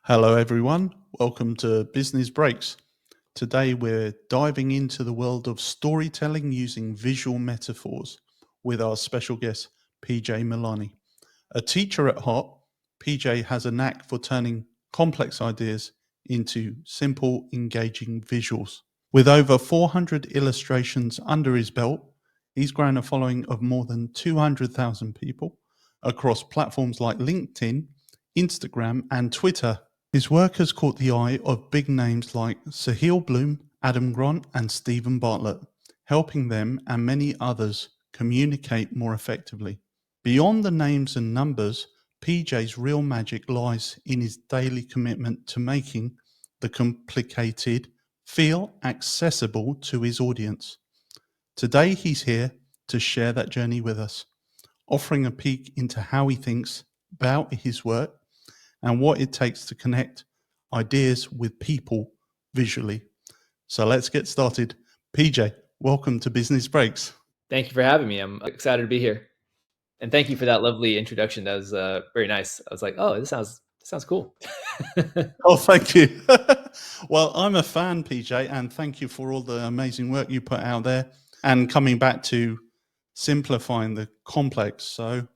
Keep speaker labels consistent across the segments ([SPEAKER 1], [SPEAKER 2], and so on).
[SPEAKER 1] Hello, everyone. Welcome to Business Breaks. Today, we're diving into the world of storytelling using visual metaphors with our special guest, PJ Milani. A teacher at heart, PJ has a knack for turning complex ideas into simple, engaging visuals. With over 400 illustrations under his belt, he's grown a following of more than 200,000 people across platforms like LinkedIn, Instagram, and Twitter. His work has caught the eye of big names like Sahil Bloom, Adam Grant, and Stephen Bartlett, helping them and many others communicate more effectively. Beyond the names and numbers, PJ's real magic lies in his daily commitment to making the complicated feel accessible to his audience. Today, he's here to share that journey with us, offering a peek into how he thinks about his work and what it takes to connect ideas with people visually. So let's get started. PJ, welcome to Business Breaks.
[SPEAKER 2] Thank you for having me. I'm excited to be here. And thank you for that lovely introduction. That was very nice. I was like, oh, this sounds cool.
[SPEAKER 1] Oh, thank you. Well, I'm a fan, PJ, and thank you for all the amazing work you put out there and coming back to simplifying the complex. So,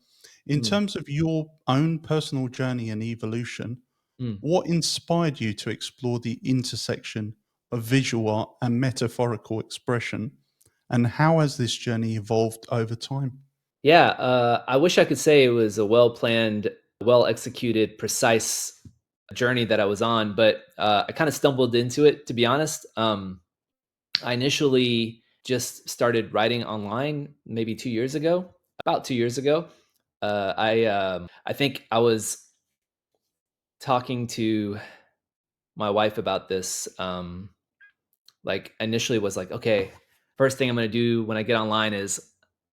[SPEAKER 1] in
[SPEAKER 2] Mm,
[SPEAKER 1] terms of your own personal journey and evolution,
[SPEAKER 2] mm.
[SPEAKER 1] what inspired you to explore the intersection of visual art and metaphorical expression? And how has this journey evolved over time?
[SPEAKER 2] Yeah, I wish I could say it was a well planned, well executed, precise journey that I was on, but I kind of stumbled into it, to be honest. I initially just started writing online maybe 2 years ago, about 2 years ago. I think I was talking to my wife about this. Like initially was like, okay, first thing I'm gonna do when I get online is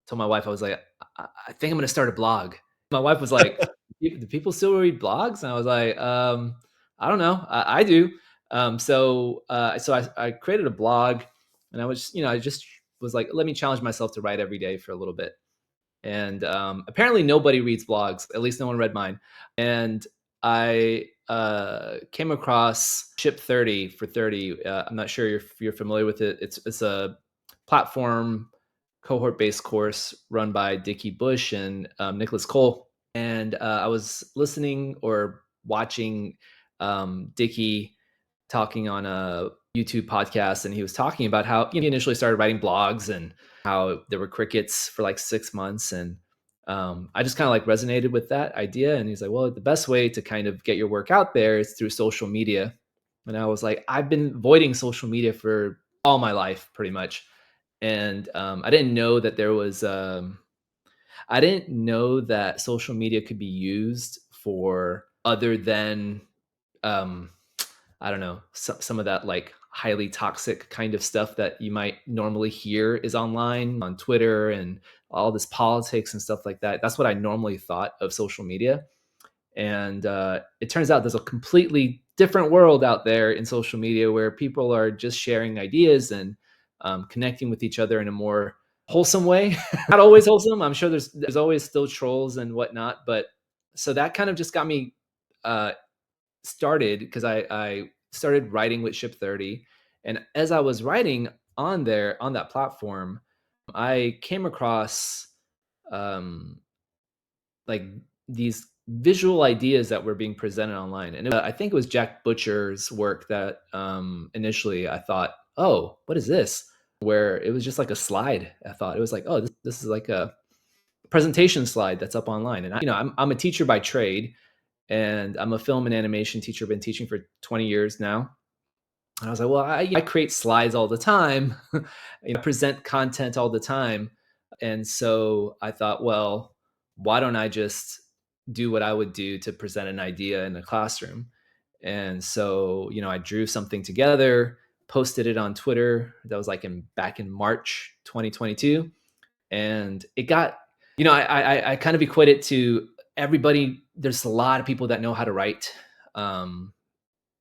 [SPEAKER 2] tell my wife I was like, I think I'm gonna start a blog. My wife was like, Do people still read blogs? And I was like, I don't know, I do. So I created a blog, and I just was like, let me challenge myself to write every day for a little bit. And apparently nobody reads blogs. At least no one read mine. And I came across Ship 30 for 30. I'm not sure if you're familiar with it. It's a platform cohort based course run by Dickie Bush and Nicholas Cole. And I was listening or watching Dickie talking on a YouTube podcast, and he was talking about how he initially started writing blogs and how there were crickets for like 6 months. And I just kind of like resonated with that idea. And he's like, well, the best way to kind of get your work out there is through social media. And I was like, I've been avoiding social media for all my life, pretty much. And I didn't know that I didn't know that social media could be used for other than um, I don't know, some of that like highly toxic kind of stuff that you might normally hear is online on Twitter and all this politics and stuff like that. That's what I normally thought of social media. And it turns out there's a completely different world out there in social media where people are just sharing ideas and connecting with each other in a more wholesome way. Not always wholesome. I'm sure there's always still trolls and whatnot, but so that kind of just got me uh, started because I started writing with Ship 30. And as I was writing on there on that platform, I came across um, like these visual ideas that were being presented online. And I think it was Jack Butcher's work that initially I thought, oh, what is this? Where it was just like a slide. I thought it was like, oh, this is like a presentation slide that's up online. And I'm a teacher by trade, and I'm a film and animation teacher. Been teaching for 20 years now. And I was like, well, I create slides all the time, present content all the time. And so I thought, well, why don't I just do what I would do to present an idea in a classroom? And so, I drew something together, posted it on Twitter. That was like back in March 2022. And it got, I kind of equate it to everybody. There's a lot of people that know how to write.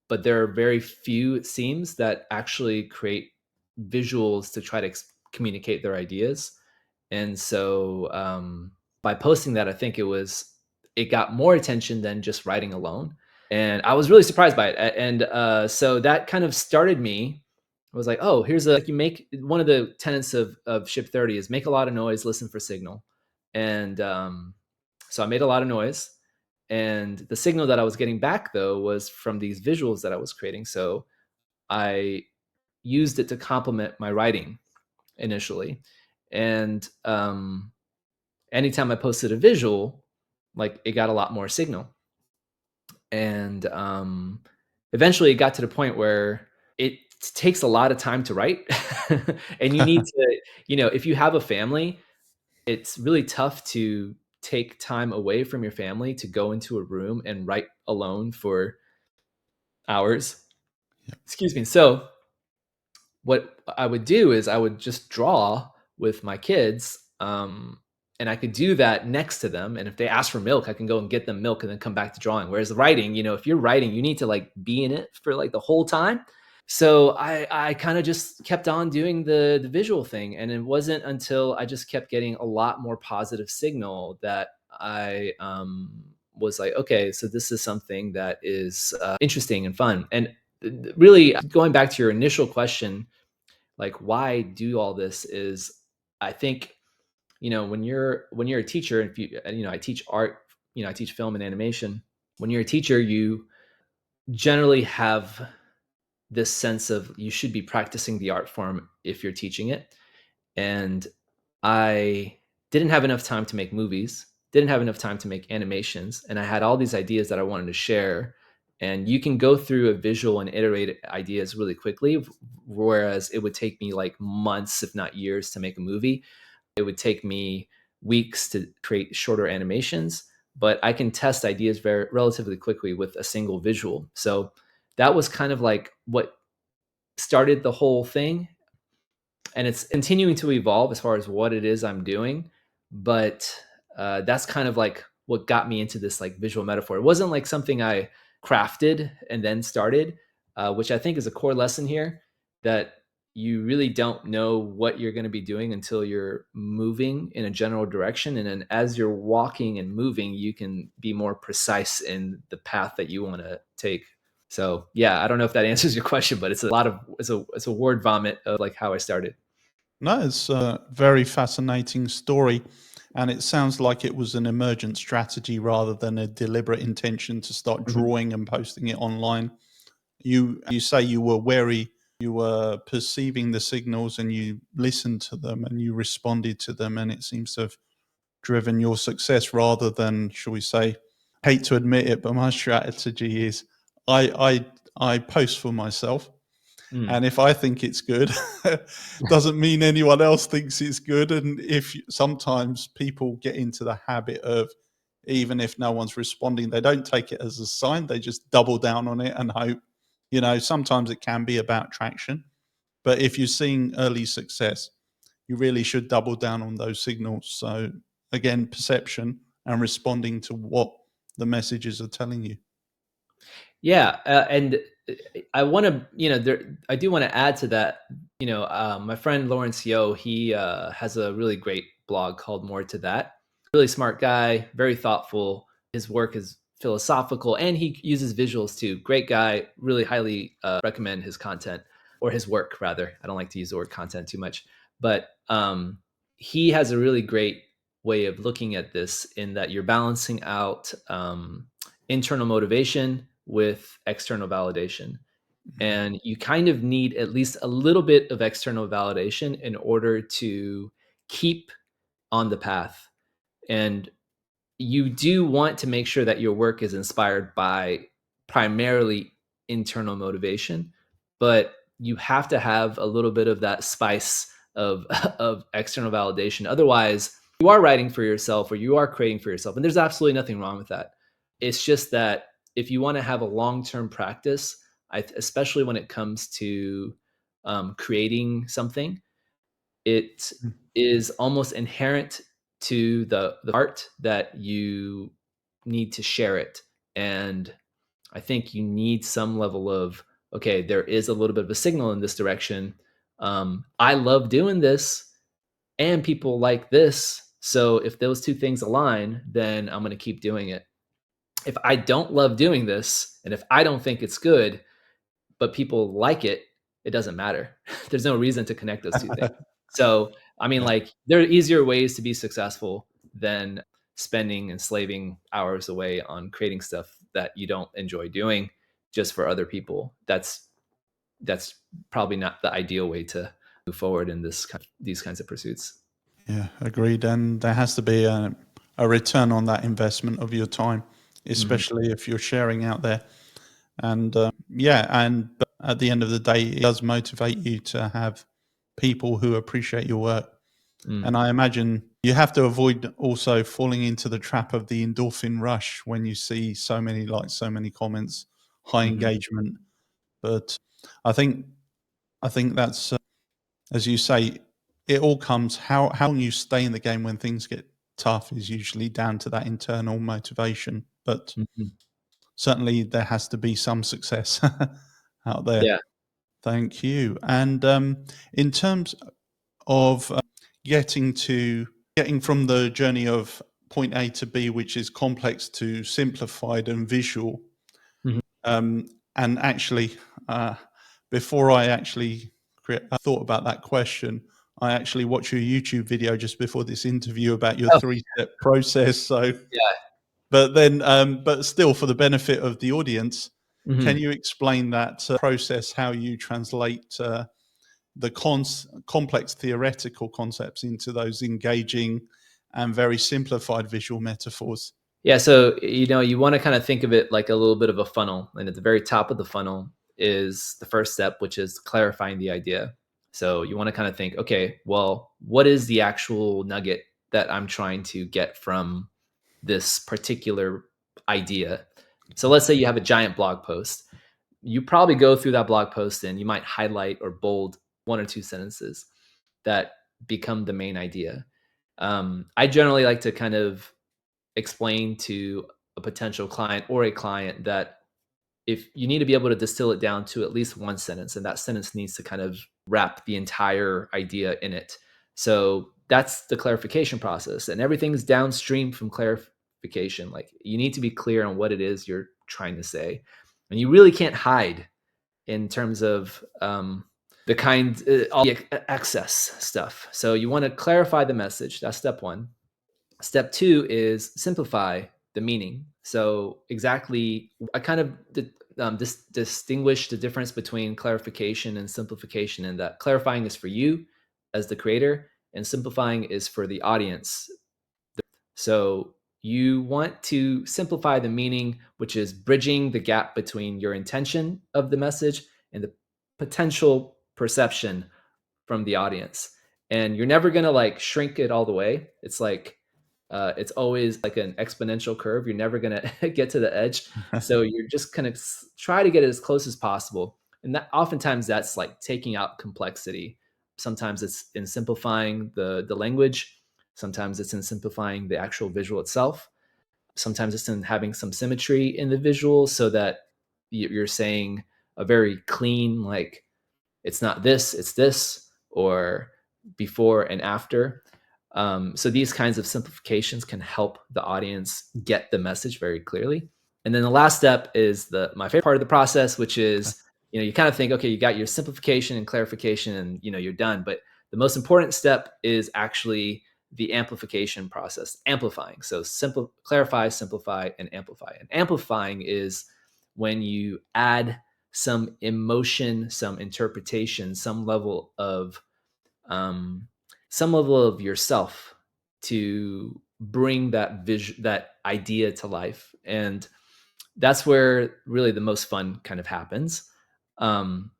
[SPEAKER 2] But there are very few, it seems, that actually create visuals to try to communicate their ideas. And so by posting that, I think it got more attention than just writing alone. And I was really surprised by it. And so that kind of started me. I was like, oh, here's a like you make one of the tenets of Ship 30 is make a lot of noise, listen for signal. And so I made a lot of noise. And the signal that I was getting back though was from these visuals that I was creating. So I used it to complement my writing initially. And anytime I posted a visual, like it got a lot more signal. And eventually it got to the point where it takes a lot of time to write. And you need to, if you have a family, it's really tough to take time away from your family to go into a room and write alone for hours.
[SPEAKER 1] Yeah.
[SPEAKER 2] Excuse me. So what I would do is I would just draw with my kids. And I could do that next to them. And if they ask for milk, I can go and get them milk and then come back to drawing. Whereas writing, if you're writing, you need to like be in it for like the whole time. So I kind of just kept on doing the visual thing. And it wasn't until I just kept getting a lot more positive signal that I was like, okay, so this is something that is interesting and fun. And really going back to your initial question, like why do all this is I think when you're a teacher, if you I teach art, I teach film and animation. When you're a teacher, you generally have this sense of you should be practicing the art form if you're teaching it. And I didn't have enough time to make movies, didn't have enough time to make animations, and I had all these ideas that I wanted to share. And you can go through a visual and iterate ideas really quickly, whereas it would take me like months, if not years, to make a movie. It would take me weeks to create shorter animations, but I can test ideas very relatively quickly with a single visual. So that was kind of like what started the whole thing, and it's continuing to evolve as far as what it is I'm doing. But that's kind of like what got me into this like visual metaphor. It wasn't like something I crafted and then started, which I think is a core lesson here, that you really don't know what you're going to be doing until you're moving in a general direction. And then as you're walking and moving, you can be more precise in the path that you want to take. So yeah, I don't know if that answers your question, but it's a word vomit of like how I started.
[SPEAKER 1] No, it's a very fascinating story. And it sounds like it was an emergent strategy rather than a deliberate intention to start
[SPEAKER 2] Mhm.
[SPEAKER 1] drawing and posting it online. You say you were wary, you were perceiving the signals and you listened to them and you responded to them, and it seems to have driven your success rather than, shall we say, hate to admit it, but my strategy is I I post for myself,
[SPEAKER 2] Mm.
[SPEAKER 1] and if I think it's good, doesn't mean anyone else thinks it's good. And if sometimes people get into the habit of, even if no one's responding, they don't take it as a sign, they just double down on it and hope. Sometimes it can be about traction, but if you're seeing early success, you really should double down on those signals. So again, perception and responding to what the messages are telling you.
[SPEAKER 2] Yeah, and I want to, I do want to add to that. My friend Lawrence Yo, he has a really great blog called More to That. Really smart guy, very thoughtful. His work is philosophical, and he uses visuals too. Great guy. Really highly recommend his content, or his work rather. I don't like to use the word content too much, but he has a really great way of looking at this, in that you're balancing out internal motivation with external validation.
[SPEAKER 1] Mhm.
[SPEAKER 2] And you kind of need at least a little bit of external validation in order to keep on the path. And you do want to make sure that your work is inspired by primarily internal motivation, but you have to have a little bit of that spice of of external validation. Otherwise, you are writing for yourself or you are creating for yourself, and there's absolutely nothing wrong with that. It's just that if you want to have a long-term practice, especially when it comes to creating something, it is almost inherent to the art that you need to share it. And I think you need some level of, okay, there is a little bit of a signal in this direction. I love doing this and people like this. So if those two things align, then I'm going to keep doing it. if I don't love doing this and if I don't think it's good, but people like it, it doesn't matter. There's no reason to connect those two things. So, I mean,
[SPEAKER 1] Yeah.
[SPEAKER 2] like, there are easier ways to be successful than spending enslaving hours away on creating stuff that you don't enjoy doing just for other people. That's probably not the ideal way to move forward in these kinds of pursuits.
[SPEAKER 1] Yeah, agreed. And there has to be a return on that investment of your time,
[SPEAKER 2] Mhm.
[SPEAKER 1] especially if you're sharing out there. And yeah, and but at the end of the day, it does motivate you to have people who appreciate your work.
[SPEAKER 2] Mm.
[SPEAKER 1] And I imagine you have to avoid also falling into the trap of the endorphin rush when you see so many likes, so many comments, high
[SPEAKER 2] Mhm.
[SPEAKER 1] engagement. But I think that's as you say, it all comes how long you stay in the game when things get tough is usually down to that internal motivation. But
[SPEAKER 2] Mhm.
[SPEAKER 1] certainly there has to be some success out there.
[SPEAKER 2] Yeah.
[SPEAKER 1] Thank you. And in terms of getting to getting from the journey of point A to B, which is complex, to simplified and visual,
[SPEAKER 2] Mhm.
[SPEAKER 1] um, and actually, before I actually thought about that question, I actually watched your YouTube video just before this interview about your
[SPEAKER 2] Oh,
[SPEAKER 1] three-step process. So,
[SPEAKER 2] yeah.
[SPEAKER 1] but then, but still, for the benefit of the audience, can
[SPEAKER 2] Mhm.
[SPEAKER 1] you explain that process, how you translate the complex theoretical concepts into those engaging and very simplified visual metaphors?
[SPEAKER 2] Yeah, so, you wanna kinda think of it like a little bit of a funnel, and at the very top of the funnel is the first step, which is clarifying the idea. So, you wanna kinda think, "Okay, well, what is the actual nugget that I'm trying to get from this particular idea?" So, let's say you have a giant blog post. You probably go through that blog post and you might highlight or bold 1 or 2 sentences that become the main idea. I generally like to kind of explain to a potential client or a client that if you need to be able to distill it down to at least one sentence, and that sentence needs to kind of wrap the entire idea in it. So that's the clarification process, and everything's downstream from clarification. Like, you need to be clear on what it is you're trying to say, and you really can't hide in terms of all the excess stuff. So you want to clarify the message. That's step one. Step two is simplify the meaning. So exactly, I kind of distinguish the difference between clarification and simplification, in that clarifying is for you as the creator, and simplifying is for the audience. So you want to simplify the meaning, which is bridging the gap between your intention of the message and the potential perception from the audience. And you're never gonna like shrink it all the way. It's like it's always like an exponential curve. You're never gonna get to the edge. So you're just gonna try to get it as close as possible. And that oftentimes that's like taking out complexity. Sometimes it's in simplifying the language. Sometimes it's in simplifying the actual visual itself. Sometimes it's in having some symmetry in the visual so that you're saying a very clean, like, it's not this, it's this, or before and after. So these kinds of simplifications can help the audience get the message very clearly. And then the last step is the my favorite part of the process, which is, you kind of think, okay, you got your simplification and clarification, and you're done. But the most important step is actually the amplification process, amplifying. So clarify, simplify, and amplify. And amplifying is when you add some emotion, some interpretation, um, some level of yourself to bring that idea to life, and that's where really the most fun kind of happens. Um,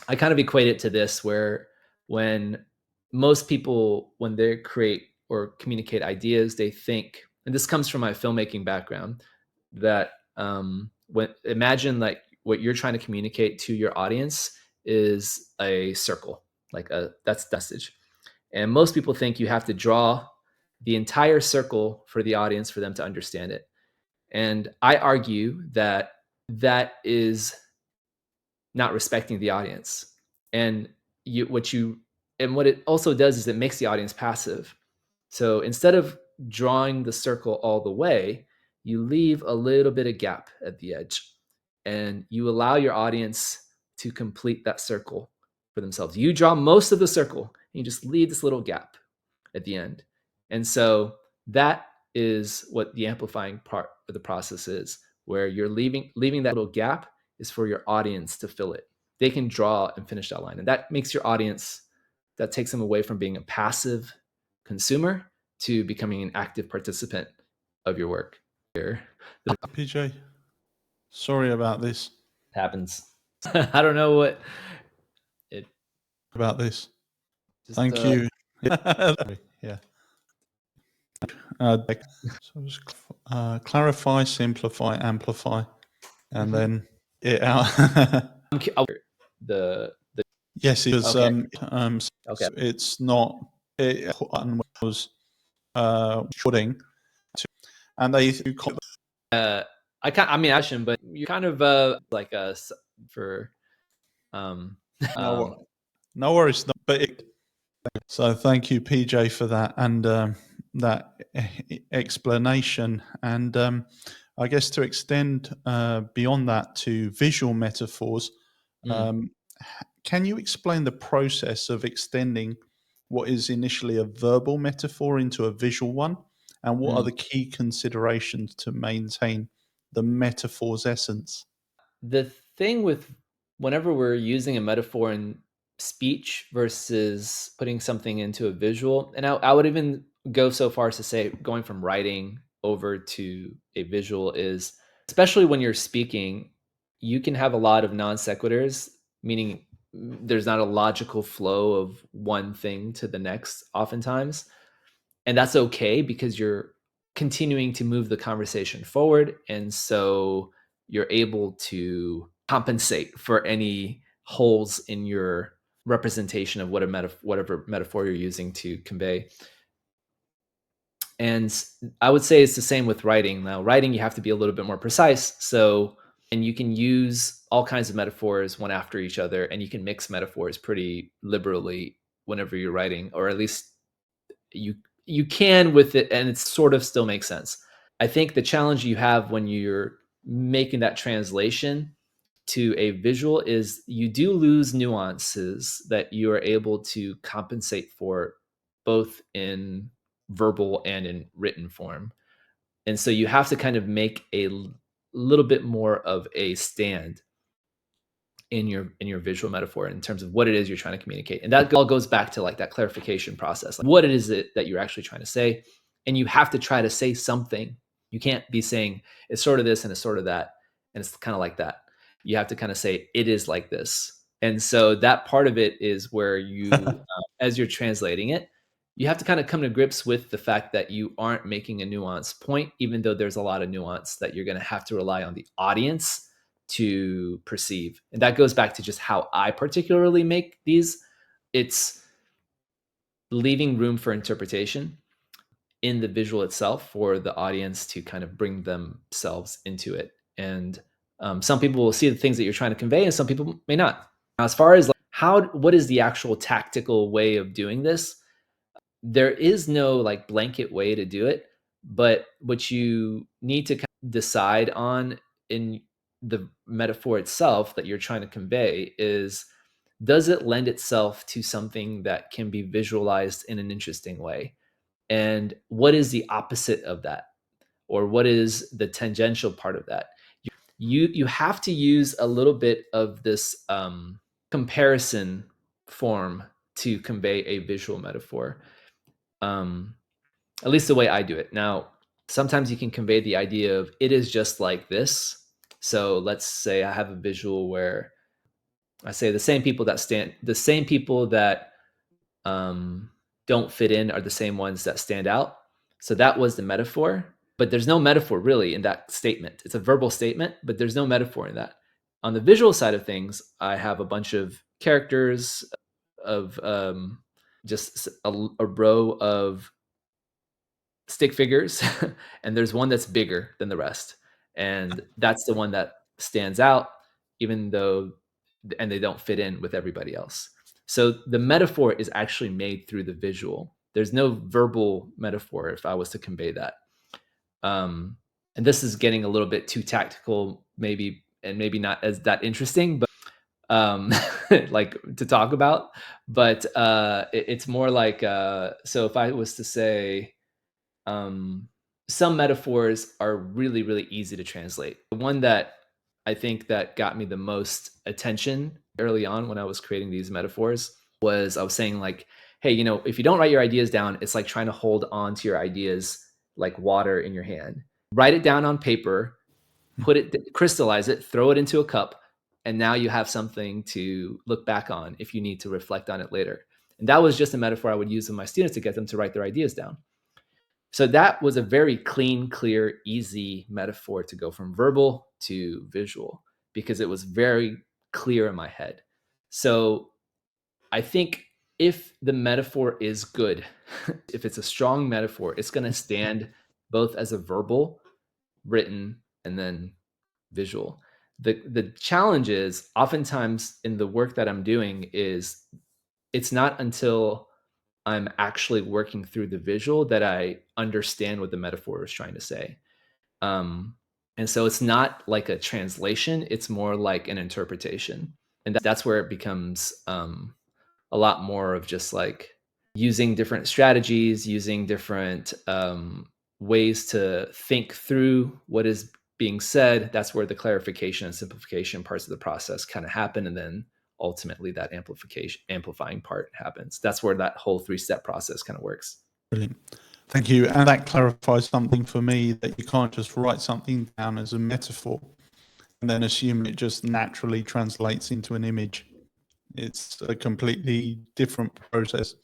[SPEAKER 2] I kind of equate it to this, where when most people, when they create or communicate ideas, they think, and this comes from my filmmaking background, that when imagine like what you're trying to communicate to your audience is a circle, like that's the message. And most people think you have to draw the entire circle for the audience for them to understand it. And I argue that that is not respecting the audience. And what it also does is it makes the audience passive. So instead of drawing the circle all the way, you leave a little bit of gap at the edge, and you allow your audience to complete that circle for themselves. You draw most of the circle, and you just leave this little gap at the end. And so that is what the amplifying part of the process is, where you're leaving that little gap is for your audience to fill it. They can draw and finish that line, and that makes your audience, that takes them away from being a passive consumer to becoming an active participant of your work. Here,
[SPEAKER 1] PJ, sorry about this.
[SPEAKER 2] happens. I don't know what it
[SPEAKER 1] About this.
[SPEAKER 2] just.
[SPEAKER 1] Thank you. Yeah. So just clarify, simplify, amplify, and then it out.
[SPEAKER 2] The
[SPEAKER 1] Yes, it was.
[SPEAKER 2] Okay. Okay.
[SPEAKER 1] It's not. It was shooting, and they
[SPEAKER 2] I mean, I shouldn't, but you're kind of like for
[SPEAKER 1] no, no worries. No, but so thank you, PJ, for that and that explanation. And I guess to extend beyond that to visual metaphors, can you explain the process of extending what is initially a verbal metaphor into a visual one? And what are the key considerations to maintain the metaphor's essence?
[SPEAKER 2] the thing with whenever we're using a metaphor in speech versus putting something into a visual, and I would even go so far as to say going from writing over to a visual is, especially when you're speaking, you can have a lot of non sequiturs, meaning there's not a logical flow of one thing to the next oftentimes. And that's okay because you're continuing to move the conversation forward. And so you're able to compensate for any holes in your representation of what whatever metaphor you're using to convey. And I would say it's the same with writing. Now, writing, you have to be a little bit more precise. So, and you can use all kinds of metaphors one after each other, and you can mix metaphors pretty liberally whenever you're writing, or at least you can with it, and it sort of still makes sense. I think the challenge you have when you're making that translation to a visual is you do lose nuances that you are able to compensate for both in verbal and in written form. And so you have to kind of make a little bit more of a stand in your visual metaphor in terms of what it is you're trying to communicate. And that all goes back to like that clarification process, like what it is that you're actually trying to say. And you have to try to say something. You can't be saying it's sort of this and it's sort of that and it's kind of like that. You have to kind of say it is like this. And so that part of it is where you as you're translating it, you have to kind of come to grips with the fact that you aren't making a nuanced point, even though there's a lot of nuance that you're going to have to rely on the audience to perceive. And that goes back to just how I particularly make these. It's leaving room for interpretation in the visual itself for the audience to kind of bring themselves into it. And some people will see the things that you're trying to convey, and some people may not. Now, as far as like what is the actual tactical way of doing this? There is no like blanket way to do it, but what you need to kind of decide on in the metaphor itself that you're trying to convey is, does it lend itself to something that can be visualized in an interesting way? And what is the opposite of that? Or what is the tangential part of that? You have to use a little bit of this comparison form to convey a visual metaphor. At least the way I do it. Now, sometimes you can convey the idea of it is just like this. So let's say I have a visual where I say the same people that don't fit in are the same ones that stand out. So that was the metaphor, but there's no metaphor really in that statement. It's a verbal statement, but there's no metaphor in that. On the visual side of things, I have a bunch of characters of just a row of stick figures, and there's one that's bigger than the rest, and that's the one that stands out, even though and they don't fit in with everybody else. So the metaphor is actually made through the visual. There's no verbal metaphor if I was to convey that. and this is getting a little bit too tactical, maybe, and maybe not as that interesting, but like to talk about. But it's more like, so if I was to say, um, some metaphors are really, really easy to translate. The one that I think that got me the most attention early on when I was creating these metaphors was, I was saying like, hey, if you don't write your ideas down, it's like trying to hold on to your ideas like water in your hand. Write it down on paper, crystallize it, throw it into a cup, and now you have something to look back on if you need to reflect on it later. And that was just a metaphor I would use with my students to get them to write their ideas down. So that was a very clean, clear, easy metaphor to go from verbal to visual, because it was very clear in my head. So I think if the metaphor is good, if it's a strong metaphor, it's going to stand both as a verbal, written, and then visual. The challenge is, oftentimes in the work that I'm doing, is it's not until I'm actually working through the visual that I understand what the metaphor is trying to say. Um, and so it's not like a translation, it's more like an interpretation. And that's where it becomes a lot more of just like using different strategies, using different ways to think through what is being said. That's where the clarification and simplification parts of the process kind of happen. And then ultimately that amplifying part happens. That's where that whole 3-step process kind of works.
[SPEAKER 1] Brilliant. Thank you. And that clarifies something for me, that you can't just write something down as a metaphor and then assume it just naturally translates into an image. It's a completely different process,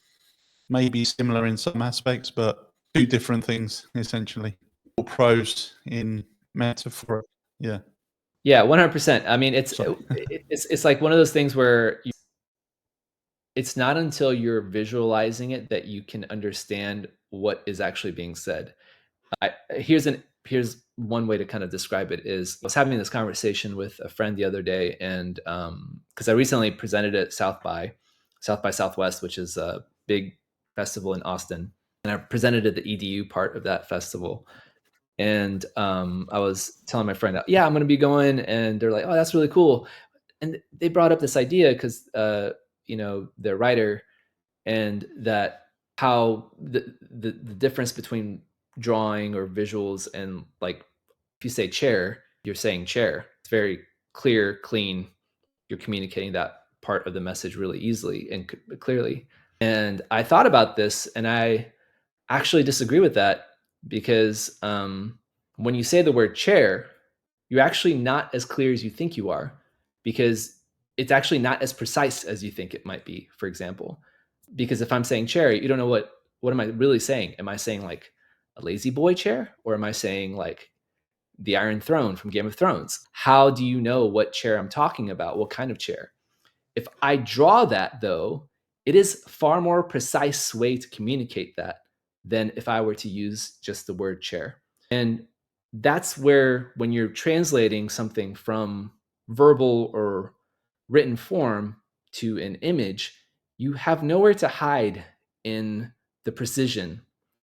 [SPEAKER 1] maybe similar in some aspects, but two different things essentially. Or prose in metaphor. Yeah.
[SPEAKER 2] Yeah, 100%. I mean,
[SPEAKER 1] Sorry.
[SPEAKER 2] it's like one of those things where it's not until you're visualizing it that you can understand what is actually being said. Here's one way to kind of describe it. Is, I was having this conversation with a friend the other day, and because I recently presented at South by Southwest, which is a big festival in Austin, and I presented at the EDU part of that festival. And I was telling my friend, yeah, I'm going to be going, and they're like, oh, that's really cool. And they brought up this idea because their writer, and that how the difference between drawing or visuals, and like if you say chair, you're saying chair. It's very clear, clean. You're communicating that part of the message really easily and clearly. And I thought about this, and I actually disagree with that, because when you say the word chair, you're actually not as clear as you think you are, because it's actually not as precise as you think it might be, for example. Because if I'm saying chair, you don't know what am I really saying? Am I saying like a lazy boy chair, or am I saying like the Iron Throne from Game of Thrones? How do you know what chair I'm talking about? What kind of chair? If I draw that, though, it is far more precise way to communicate that than if I were to use just the word chair. And that's where, when you're translating something from verbal or written form to an image, you have nowhere to hide in the precision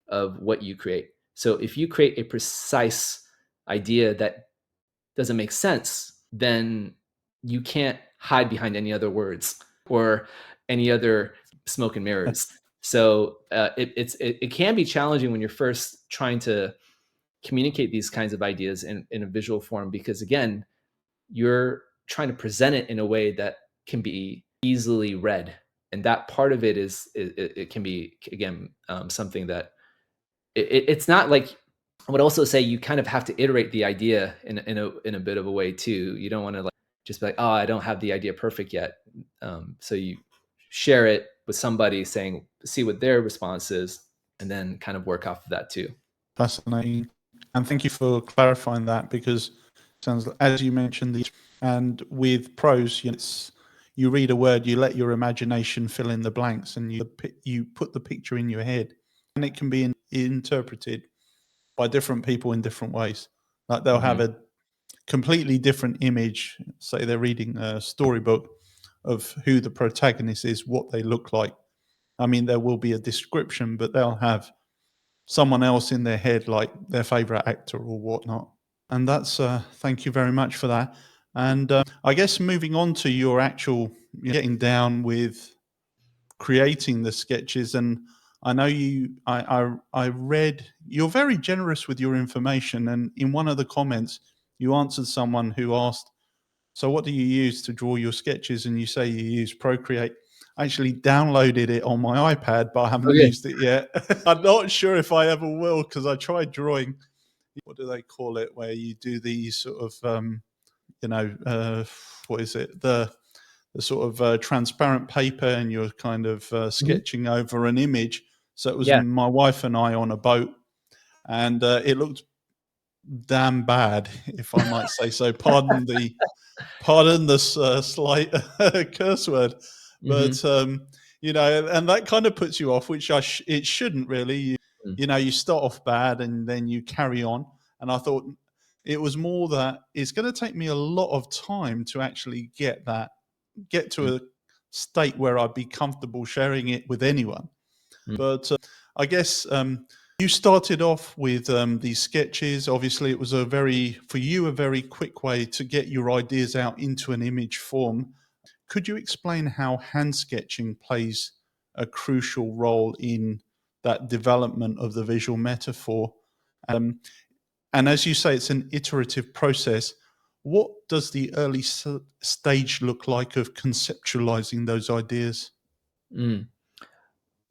[SPEAKER 2] of what you create. So if you create a precise idea that doesn't make sense, then you can't hide behind any other words or any other smoke and mirrors. So it can be challenging when you're first trying to communicate these kinds of ideas in a visual form, because again, you're trying to present it in a way that can be easily read, and that part of it it can be, again, something that it's not like, I would also say you kind of have to iterate the idea in a bit of a way too. You don't want to like just be like, oh, I don't have the idea perfect yet. So you share it with somebody, saying, see what their response is, and then kind of work off of that too.
[SPEAKER 1] Fascinating. And thank you for clarifying that, because it sounds, as you mentioned, and with prose, you read a word, you let your imagination fill in the blanks, and you put the picture in your head, and it can be interpreted by different people in different ways. Like they'll have a completely different image, say they're reading a storybook, of who the protagonist is, what they look like. I mean, there will be a description, but they'll have someone else in their head, like their favorite actor or whatnot. And that's thank you very much for that. And I guess moving on to your actual getting down with creating the sketches, and I know I read you're very generous with your information, and in one of the comments you answered someone who asked, so what do you use to draw your sketches? And you say you use Procreate. I actually downloaded it on my iPad, but I haven't
[SPEAKER 2] Okay.
[SPEAKER 1] used it yet. I'm not sure if I ever will, because I tried drawing, what do they call it, where you do these sort of you know what is it, the sort of transparent paper, and you're kind of
[SPEAKER 2] Mhm.
[SPEAKER 1] sketching over an image. So it was
[SPEAKER 2] Yeah.
[SPEAKER 1] my wife and I on a boat, and it looked damn bad, if I might say so. Pardon this slight curse word,
[SPEAKER 2] Mhm.
[SPEAKER 1] but you know, and that kind of puts you off, which it shouldn't really.
[SPEAKER 2] Mm,
[SPEAKER 1] You know, you start off bad and then you carry on. And I thought it was more that it's going to take me a lot of time to actually get
[SPEAKER 2] mm,
[SPEAKER 1] to a state where I'd be comfortable sharing it with anyone.
[SPEAKER 2] mm,
[SPEAKER 1] But I guess you started off with these sketches. Obviously, it was for you, a very quick way to get your ideas out into an image form. Could you explain how hand sketching plays a crucial role in that development of the visual metaphor? Um, and as you say, it's an iterative process. What does the early stage look like of conceptualizing those ideas?
[SPEAKER 2] mm.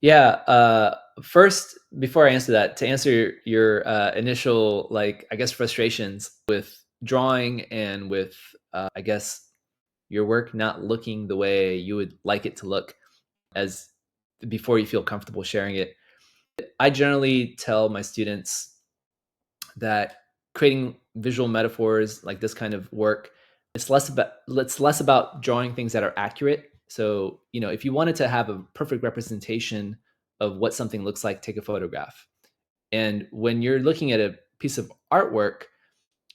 [SPEAKER 2] Yeah. First, before I answer that, to answer your initial, like, I guess, frustrations with drawing and with, I guess, your work not looking the way you would like it to look as before you feel comfortable sharing it. I generally tell my students that creating visual metaphors like this kind of work, it's less about drawing things that are accurate. So, if you wanted to have a perfect representation of what something looks like, take a photograph. And when you're looking at a piece of artwork,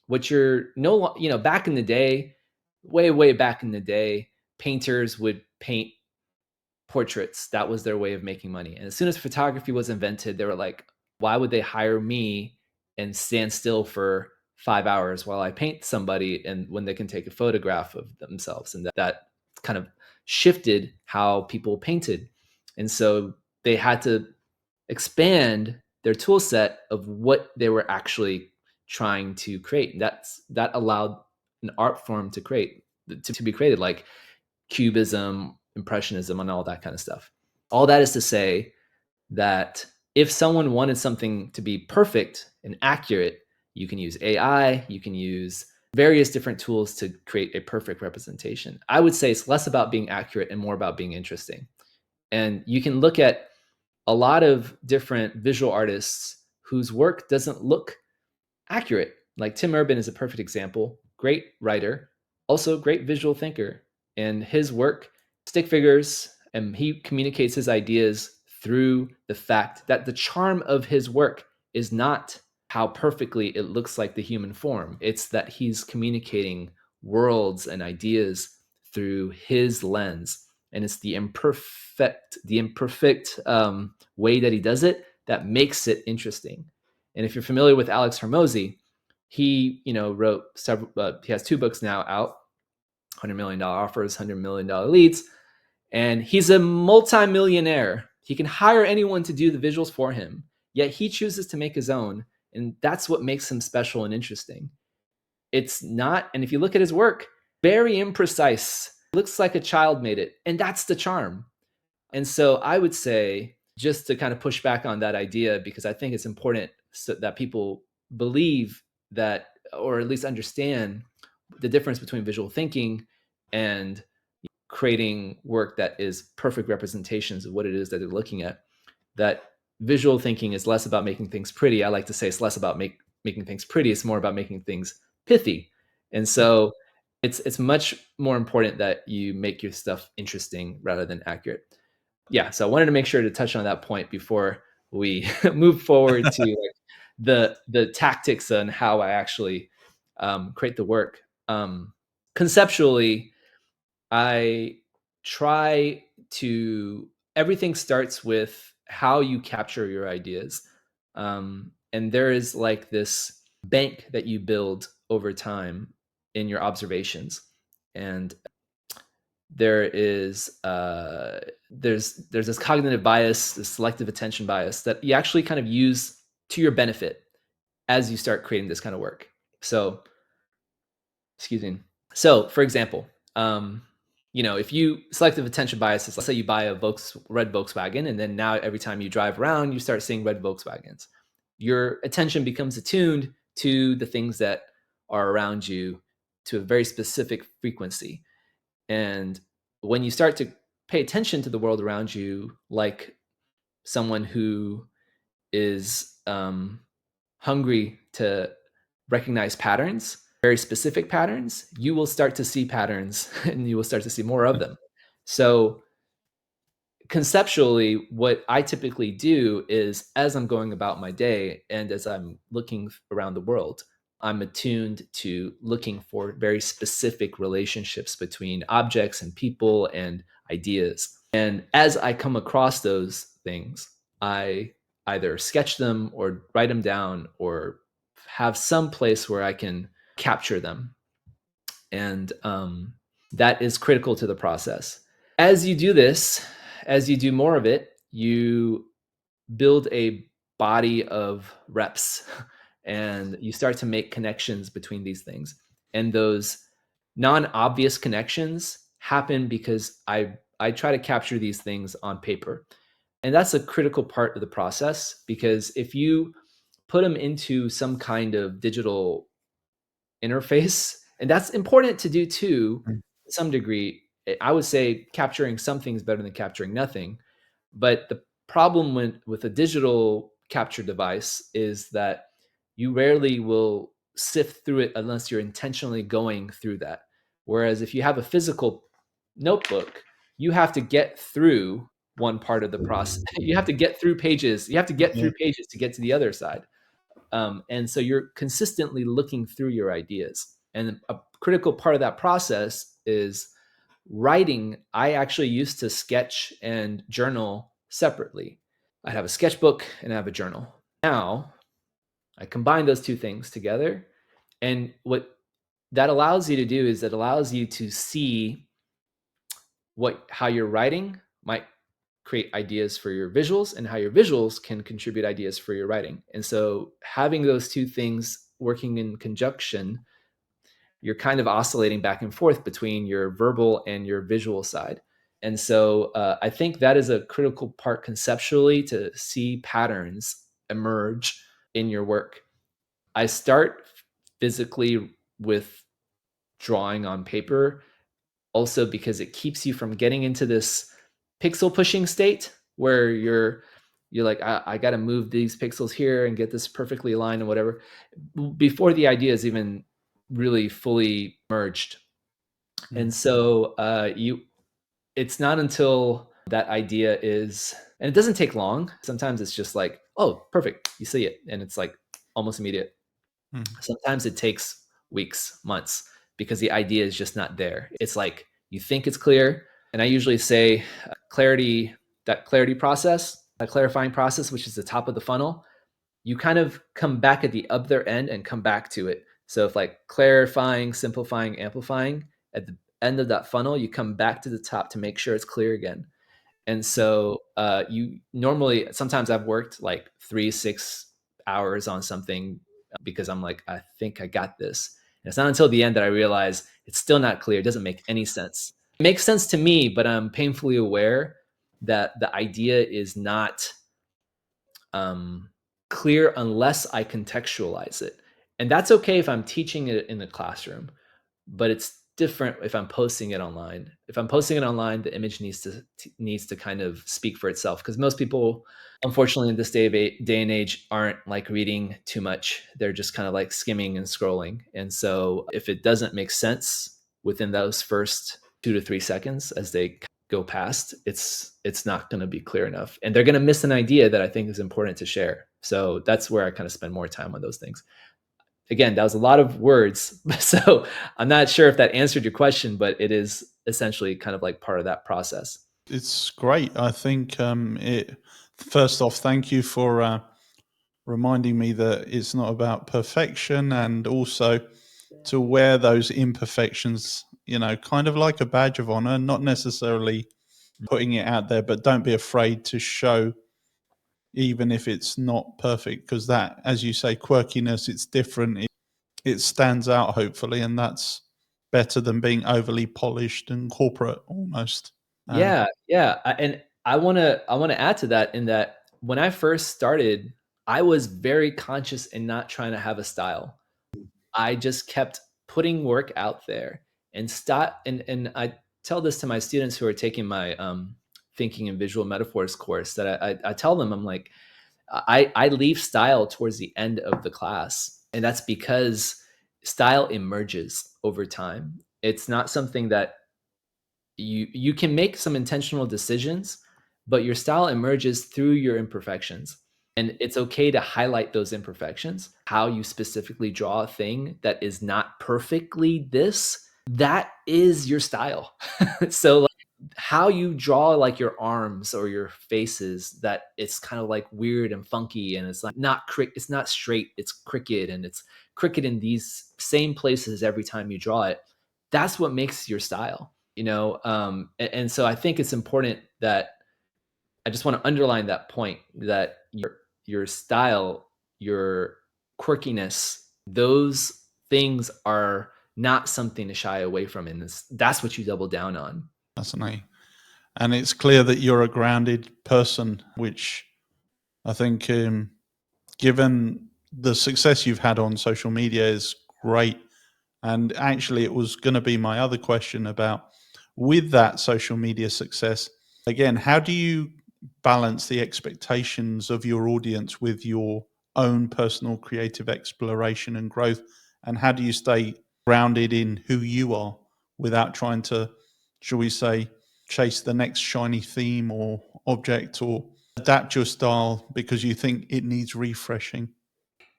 [SPEAKER 2] what you're no lo- you know back in the day, way back in the day, painters would paint portraits. That was their way of making money. And as soon as photography was invented, they were like, why would they hire me and stand still for 5 hours while I paint somebody, and when they can take a photograph of themselves? And that kind of shifted how people painted. And so they had to expand their tool set of what they were actually trying to create. That allowed an art form to be created, like cubism, impressionism, and all that kind of stuff. All that is to say that if someone wanted something to be perfect and accurate, you can use AI, you can use various different tools to create a perfect representation. I would say it's less about being accurate and more about being interesting. And you can look at a lot of different visual artists whose work doesn't look accurate. Like Tim Urban is a perfect example. Great writer, also great visual thinker. And his work, stick figures, and he communicates his ideas through the fact that the charm of his work is not how perfectly it looks like the human form. It's that he's communicating worlds and ideas through his lens. And it's the imperfect way that he does it that makes it interesting. And if you're familiar with Alex Hormozy, he wrote several. He has two books now out: $100 million Offers, $100 million Leads, and he's a multimillionaire. He can hire anyone to do the visuals for him, yet he chooses to make his own, and that's what makes him special and interesting. It's not, and if you look at his work, very imprecise. It looks like a child made it, and that's the charm. And so I would say, just to kind of push back on that idea, because I think it's important that people believe that, or at least understand the difference between visual thinking and creating work that is perfect representations of what it is that they're looking at. That visual thinking is less about making things pretty. I like to say it's less about making things pretty. It's more about making things pithy. And so it's much more important that you make your stuff interesting rather than accurate. Yeah, so I wanted to make sure to touch on that point before we move forward to, like, the tactics and how I actually create the work. Conceptually, I try to everything starts with how you capture your ideas. And there is like this bank that you build over time in your observations. And there is there's this cognitive bias, this selective attention bias that you actually kind of use to your benefit as you start creating this kind of work. So, excuse me. So, for example, if you selective attention biases, let's say you buy a red Volkswagen, and then now every time you drive around, you start seeing red Volkswagens. Your attention becomes attuned to the things that are around you to a very specific frequency. And when you start to pay attention to the world around you, like someone who is hungry to recognize patterns, very specific patterns, you will start to see patterns and you will start to see more of them. So conceptually, what I typically do is as I'm going about my day and as I'm looking around the world, I'm attuned to looking for very specific relationships between objects and people and ideas. And as I come across those things, I either sketch them or write them down or have some place where I can capture them. And that is critical to the process. As you do this, as you do more of it, you build a body of reps and you start to make connections between these things. And those non-obvious connections happen because I try to capture these things on paper. And that's a critical part of the process, because if you put them into some kind of digital interface, and that's important to do too,
[SPEAKER 1] Mm.
[SPEAKER 2] to some degree. I would say capturing something is better than capturing nothing. But the problem with a digital capture device is that you rarely will sift through it unless you're intentionally going through that. Whereas if you have a physical notebook, you have to get through one part of the process. You have to get through pages. You have to get
[SPEAKER 1] Yeah.
[SPEAKER 2] through pages to get to the other side. And so you're consistently looking through your ideas. And a critical part of that process is writing. I actually used to sketch and journal separately. I have a sketchbook and I have a journal. Now I combine those two things together. And what that allows you to do is it allows you to see how your writing might create ideas for your visuals and how your visuals can contribute ideas for your writing. And so having those two things working in conjunction, you're kind of oscillating back and forth between your verbal and your visual side. And so I think that is a critical part conceptually to see patterns emerge in your work. I start physically with drawing on paper, also because it keeps you from getting into this pixel pushing state where you're like, I got to move these pixels here and get this perfectly aligned and whatever, before the idea is even really fully merged.
[SPEAKER 1] Mm.
[SPEAKER 2] And so it's not until that idea is, and it doesn't take long. Sometimes it's just like, oh, perfect, you see it, and it's like almost immediate.
[SPEAKER 1] Mm.
[SPEAKER 2] Sometimes it takes weeks, months, because the idea is just not there. It's like you think it's clear. And I usually say that clarity process, that clarifying process, which is the top of the funnel, you kind of come back at the other end and come back to it. So if like clarifying, simplifying, amplifying, at the end of that funnel, you come back to the top to make sure it's clear again. And so you normally, sometimes I've worked like 3-6 hours on something because I'm like, I think I got this. And it's not until the end that I realize it's still not clear. It doesn't make any sense. It makes sense to me, but I'm painfully aware that the idea is not clear unless I contextualize it. And that's okay if I'm teaching it in the classroom, but it's different if I'm posting it online. If I'm posting it online, the image needs to kind of speak for itself, because most people, unfortunately, in this day and age, aren't like reading too much. They're just kind of like skimming and scrolling. And so if it doesn't make sense within those first 2 to 3 seconds as they go past, it's not going to be clear enough, and they're going to miss an idea that I think is important to share. So that's where I kind of spend more time on those things. Again, that was a lot of words, so I'm not sure if that answered your question, but it is essentially kind of like part of that process.
[SPEAKER 1] It's great. I think it. First off, thank you for reminding me that it's not about perfection, and also to wear those imperfections, kind of like a badge of honor, not necessarily putting it out there, but don't be afraid to show, even if it's not perfect, because that, as you say, quirkiness, it's different, it stands out, hopefully, and that's better than being overly polished and corporate almost.
[SPEAKER 2] Yeah, and I wanna add to that in that when I first started, I was very conscious in not trying to have a style. I just kept putting work out there and stop and I tell this to my students who are taking my thinking and visual metaphors course that I tell them, I'm like, I leave style towards the end of the class, and that's because style emerges over time. It's not something that you can make some intentional decisions, but your style emerges through your imperfections. And it's okay to highlight those imperfections. How you specifically draw a thing that is not perfectly this, that is your style. So like how you draw like your arms or your faces, that it's kind of like weird and funky, and it's like it's not straight, it's crooked, and it's crooked in these same places every time you draw it. That's what makes your style, and so I think it's important that I just want to underline that point, that your style, your quirkiness, those things are not something to shy away from, and that's what you double down on.
[SPEAKER 1] Fascinating. And it's clear that you're a grounded person, which I think, given the success you've had on social media, is great. And actually, it was going to be my other question about, with that social media success, again, how do you balance the expectations of your audience with your own personal creative exploration and growth? And how do you stay grounded in who you are without trying to, shall we say, chase the next shiny theme or object, or adapt your style because you think it needs refreshing?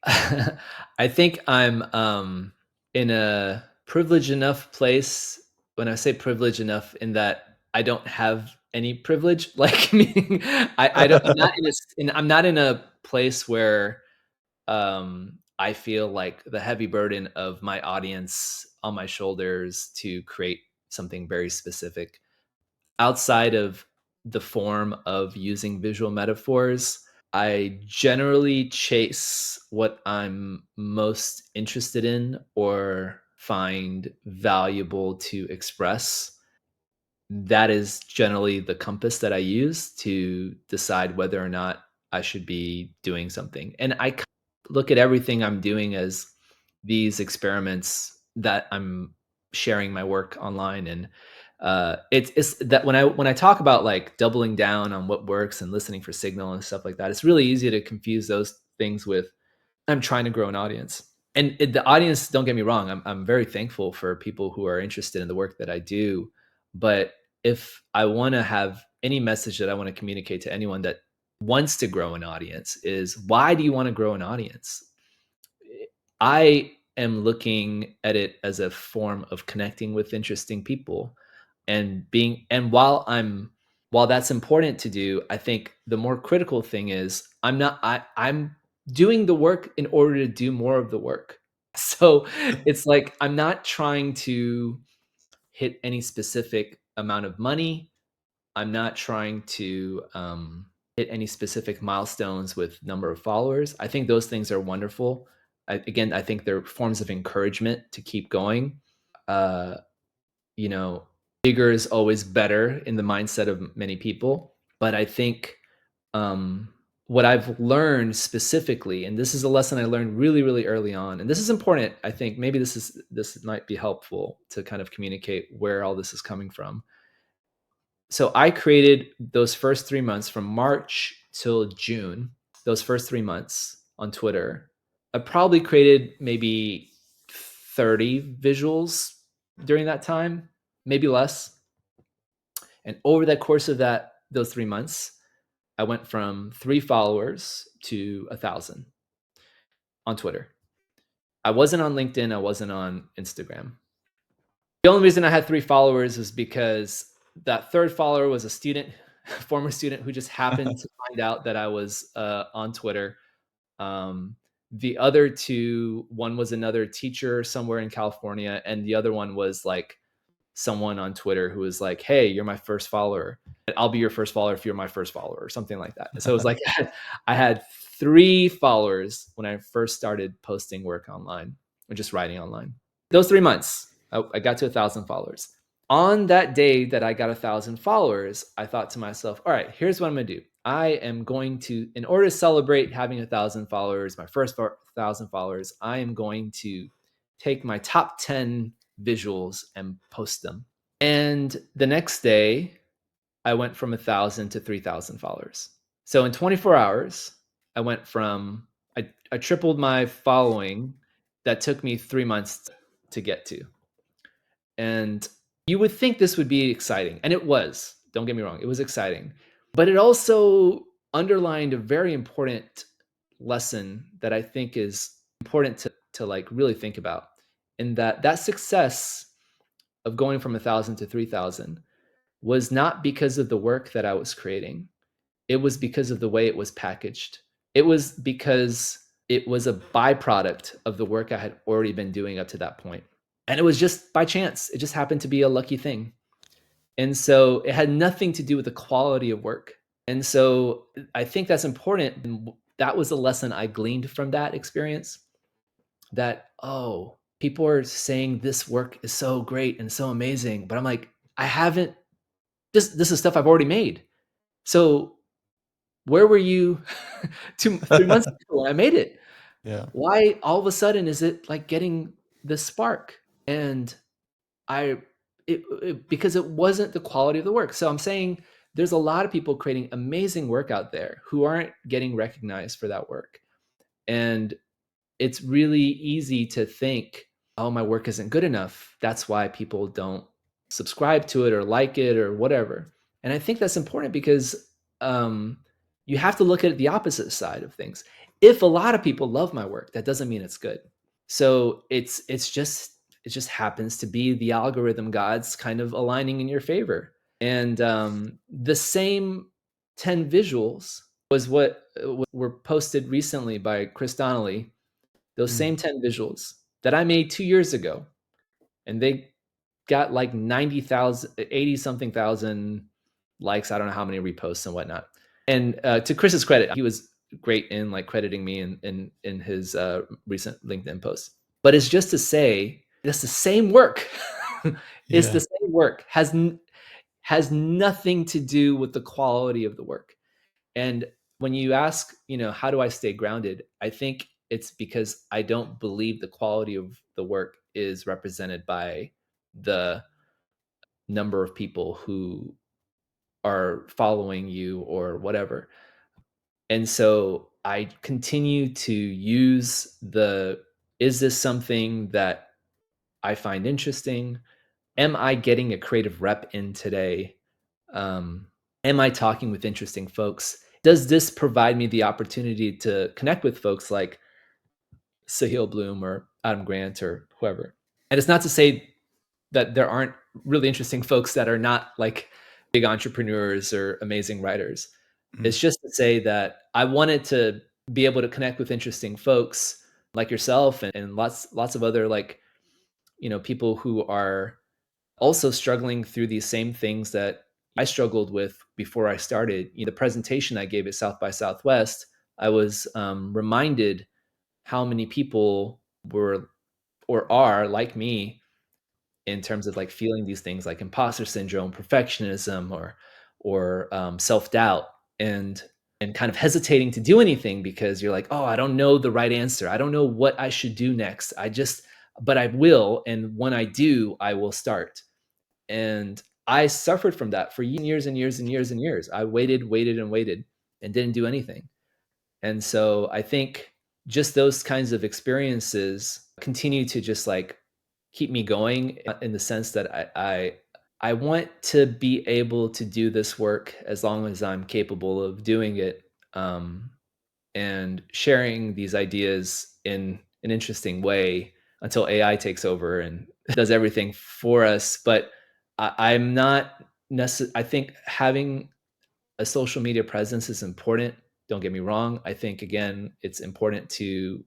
[SPEAKER 2] I think I'm in a privileged enough place. When I say privileged enough, in that I don't have any privilege, like meaning I don't, I'm not in a place where I feel like the heavy burden of my audience on my shoulders to create something very specific outside of the form of using visual metaphors. I generally chase what I'm most interested in or find valuable to express. That is generally the compass that I use to decide whether or not I should be doing something. And look at everything I'm doing as these experiments that I'm sharing my work online. And it's that when I talk about like doubling down on what works and listening for signal and stuff like that, it's really easy to confuse those things with I'm trying to grow an audience. And the audience, don't get me wrong, I'm very thankful for people who are interested in the work that I do. But if I want to have any message that I want to communicate to anyone that wants to grow an audience, is why do you want to grow an audience? I am looking at it as a form of connecting with interesting people and while that's important to do, I think the more critical thing is I'm doing the work in order to do more of the work. So it's like I'm not trying to hit any specific amount of money. I'm not trying to hit any specific milestones with number of followers. I think those things are wonderful. Again, I think they're forms of encouragement to keep going. Uh, you know, bigger is always better in the mindset of many people. But I think um, what I've learned specifically, and this is a lesson I learned really, really early on, and this is important. I think maybe this might be helpful to kind of communicate where all this is coming from. So I created those first 3 months from March till June, those first 3 months on Twitter. I probably created maybe 30 visuals during that time, maybe less. And over the course of those 3 months, I went from 3 followers to 1,000 on Twitter. I wasn't on LinkedIn. I wasn't on Instagram. The only reason I had 3 followers is because that third follower was a student, former student who just happened to find out that I was on Twitter. The other two, one was another teacher somewhere in California, and the other one was like someone on Twitter who was like, "Hey, you're my first follower. I'll be your first follower if you're my first follower," or something like that. So it was like I had 3 followers when I first started posting work online or just writing online. Those 3 months, I got to 1,000 followers. On that day that I got 1,000 followers, I thought to myself, all right, here's what I'm going to do. I am going to, in order to celebrate having 1,000 followers, my first 1,000 followers, I am going to take my top 10 visuals and post them. And the next day, I went from 1,000 to 3,000 followers. So in 24 hours, I went from, I tripled my following that took me 3 months to get to. And you would think this would be exciting. And it was. Don't get me wrong. It was exciting. But it also underlined a very important lesson that I think is important to like really think about. In that success of going from 1,000 to 3,000 was not because of the work that I was creating. It was because of the way it was packaged. It was because it was a byproduct of the work I had already been doing up to that point. And it was just by chance. It just happened to be a lucky thing. And so it had nothing to do with the quality of work. And so I think that's important. And that was a lesson I gleaned from that experience, that, oh, people are saying this work is so great and so amazing. But I'm like, I haven't, this is stuff I've already made. So where were you 3 months ago when I made it?
[SPEAKER 1] Yeah.
[SPEAKER 2] Why all of a sudden is it like getting this spark? And because it wasn't the quality of the work. So I'm saying there's a lot of people creating amazing work out there who aren't getting recognized for that work. And it's really easy to think, oh, my work isn't good enough. That's why people don't subscribe to it or like it or whatever. And I think that's important because you have to look at the opposite side of things. If a lot of people love my work, that doesn't mean it's good. So it just happens to be the algorithm gods kind of aligning in your favor. And the same 10 visuals was what were posted recently by Chris Donnelly. Those
[SPEAKER 1] Mm.
[SPEAKER 2] same 10 visuals that I made 2 years ago, and they got like 90,000, 80 something thousand likes. I don't know how many reposts and whatnot. And to Chris's credit, he was great in like crediting me in his recent LinkedIn post. But it's just to say that's the same work. It's
[SPEAKER 1] Yeah.
[SPEAKER 2] the same work. Has nothing to do with the quality of the work. And when you ask, how do I stay grounded? I think it's because I don't believe the quality of the work is represented by the number of people who are following you or whatever. And so I continue to use is this something that I find interesting? Am I getting a creative rep in today? Um, am I talking with interesting folks? Does this provide me the opportunity to connect with folks like Sahil Bloom or Adam Grant or whoever? And it's not to say that there aren't really interesting folks that are not like big entrepreneurs or amazing writers.
[SPEAKER 1] Mm.
[SPEAKER 2] It's just to say that I wanted to be able to connect with interesting folks like yourself and lots of other like people who are also struggling through these same things that I struggled with before I started. The presentation I gave at South by Southwest, I was reminded how many people were or are like me in terms of like feeling these things like imposter syndrome, perfectionism, or self doubt, and kind of hesitating to do anything because you're like, oh, I don't know the right answer. I don't know what I should do next. But I will, and when I do, I will start. And I suffered from that for years and years and years and years. I waited and waited and didn't do anything. And so I think just those kinds of experiences continue to just like keep me going in the sense that I want to be able to do this work as long as I'm capable of doing it, and sharing these ideas in an interesting way until AI takes over and does everything for us. But I'm not I think having a social media presence is important. Don't get me wrong. I think, again, it's important to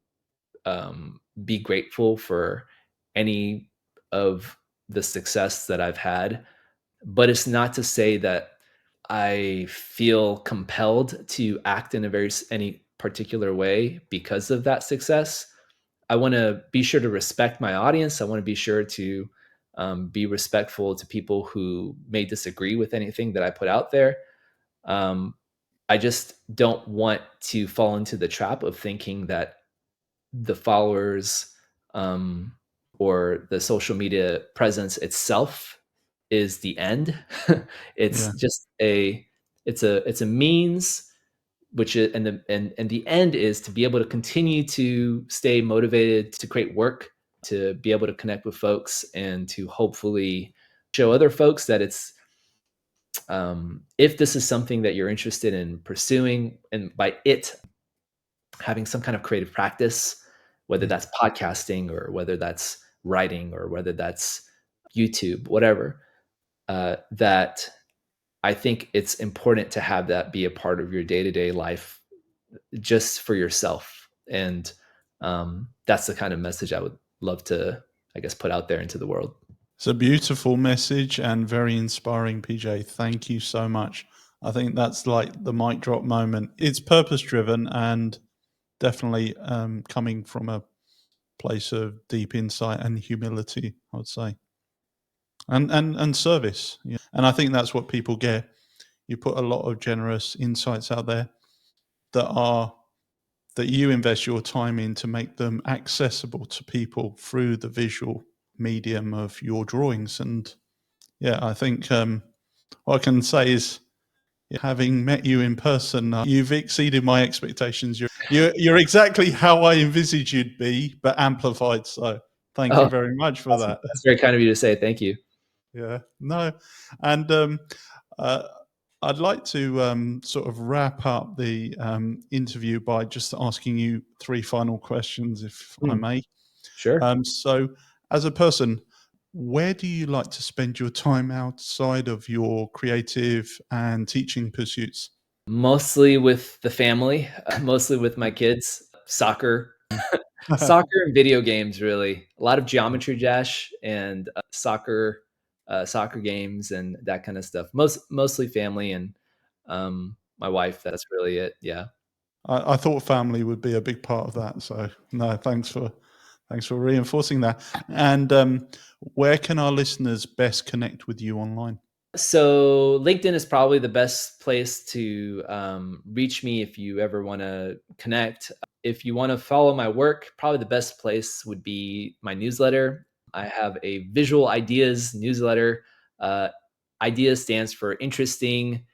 [SPEAKER 2] be grateful for any of the success that I've had. But it's not to say that I feel compelled to act in any particular way because of that success. I want to be sure to respect my audience. I want to be sure to be respectful to people who may disagree with anything that I put out there. Um, I just don't want to fall into the trap of thinking that the followers um, or the social media presence itself is the end. It's
[SPEAKER 1] Yeah.
[SPEAKER 2] just it's a means, which is, and the end is to be able to continue to stay motivated to create work, to be able to connect with folks, and to hopefully show other folks that it's if this is something that you're interested in pursuing, and by it having some kind of creative practice, whether
[SPEAKER 1] Yeah.
[SPEAKER 2] that's podcasting or whether that's writing or whether that's YouTube, whatever, that I think it's important to have that be a part of your day to day life just for yourself. And that's the kind of message I would love to, I guess, put out there into the world.
[SPEAKER 1] It's a beautiful message and very inspiring, PJ. Thank you so much. I think that's like the mic drop moment. It's purpose driven and definitely coming from a place of deep insight and humility, I would say, and service. Yeah. And I think that's what people get. You put a lot of generous insights out there that are that you invest your time in to make them accessible to people through the visual medium of your drawings. And yeah, I think what I can say is, having met you in person, you've exceeded my expectations. You're exactly how I envisaged you'd be, but amplified. So thank you
[SPEAKER 2] Oh,
[SPEAKER 1] very much for
[SPEAKER 2] awesome.
[SPEAKER 1] that.
[SPEAKER 2] That's very kind of you to say. Thank you.
[SPEAKER 1] Yeah, no, and uh, I'd like to sort of wrap up the interview by just asking you three final questions, if I
[SPEAKER 2] Hmm,
[SPEAKER 1] may.
[SPEAKER 2] sure.
[SPEAKER 1] So, as a person, where do you like to spend your time outside of your creative and teaching pursuits?
[SPEAKER 2] Mostly with the family, mostly with my kids, soccer, soccer and video games, really. A lot of Geometry Dash and soccer games and that kind of stuff. Mostly family and my wife. That's really it. Yeah.
[SPEAKER 1] I thought family would be a big part of that. So no, thanks for reinforcing that. And where can our listeners best connect with you online?
[SPEAKER 2] So LinkedIn is probably the best place to reach me if you ever want to connect. If you want to follow my work, probably the best place would be my newsletter. I have a visual ideas newsletter. Uh, ideas stands for interesting,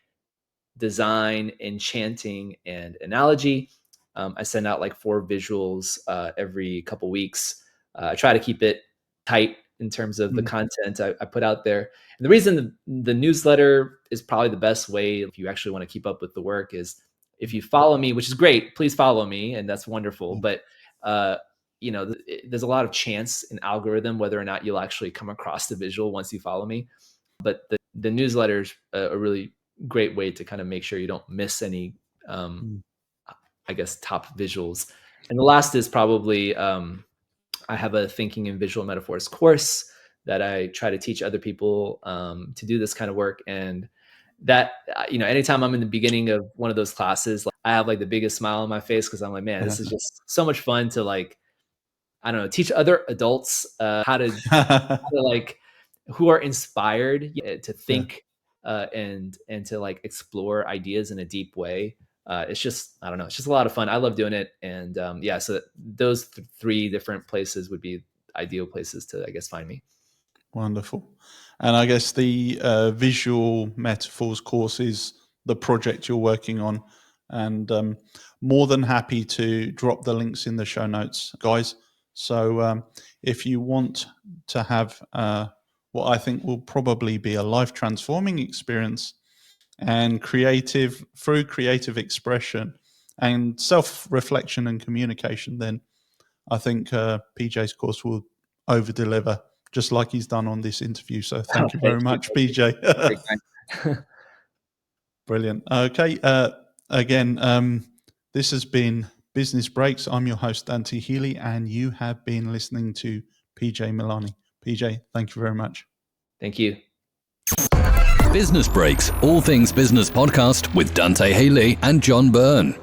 [SPEAKER 2] design, enchanting, and analogy. I send out like 4 visuals every couple weeks. I try to keep it tight in terms of the
[SPEAKER 1] Mm,
[SPEAKER 2] content I put out there. And the reason the newsletter is probably the best way if you actually want to keep up with the work is if you follow me, which is great, please follow me, and that's wonderful.
[SPEAKER 1] yeah.
[SPEAKER 2] But uh, there's a lot of chance in algorithm whether or not you'll actually come across the visual once you follow me. But the newsletter is a really great way to kind of make sure you don't miss any, um,
[SPEAKER 1] Mm,
[SPEAKER 2] I guess, top visuals. And the last is probably I have a thinking in visual metaphors course that I try to teach other people to do this kind of work. And that, anytime I'm in the beginning of one of those classes, like, I have like the biggest smile on my face because I'm like, man, this is just so much fun to like, I don't know, teach other adults how to like who are inspired to
[SPEAKER 1] yeah.
[SPEAKER 2] think and to like explore ideas in a deep way. It's just I don't know. It's just a lot of fun. I love doing it, and yeah. So those 3 different places would be ideal places to I guess find me.
[SPEAKER 1] Wonderful. And I guess the visual metaphors course is the project you're working on. And more than happy to drop the links in the show notes, guys. So if you want to have what I think will probably be a life transforming experience and creative expression and self reflection and communication, then I think PJ's course will over deliver, just like he's done on this interview. So
[SPEAKER 2] Oh,
[SPEAKER 1] thank you
[SPEAKER 2] thank
[SPEAKER 1] very
[SPEAKER 2] you.
[SPEAKER 1] much,
[SPEAKER 2] Thank you.
[SPEAKER 1] PJ.
[SPEAKER 2] Very kind.
[SPEAKER 1] Brilliant. Okay. Again, This has been Business Breaks. I'm your host, Dante Healy, and you have been listening to PJ Milani. PJ, thank you very much.
[SPEAKER 2] Thank you.
[SPEAKER 3] Business Breaks, all things business podcast with Dante Healy and John Byrne.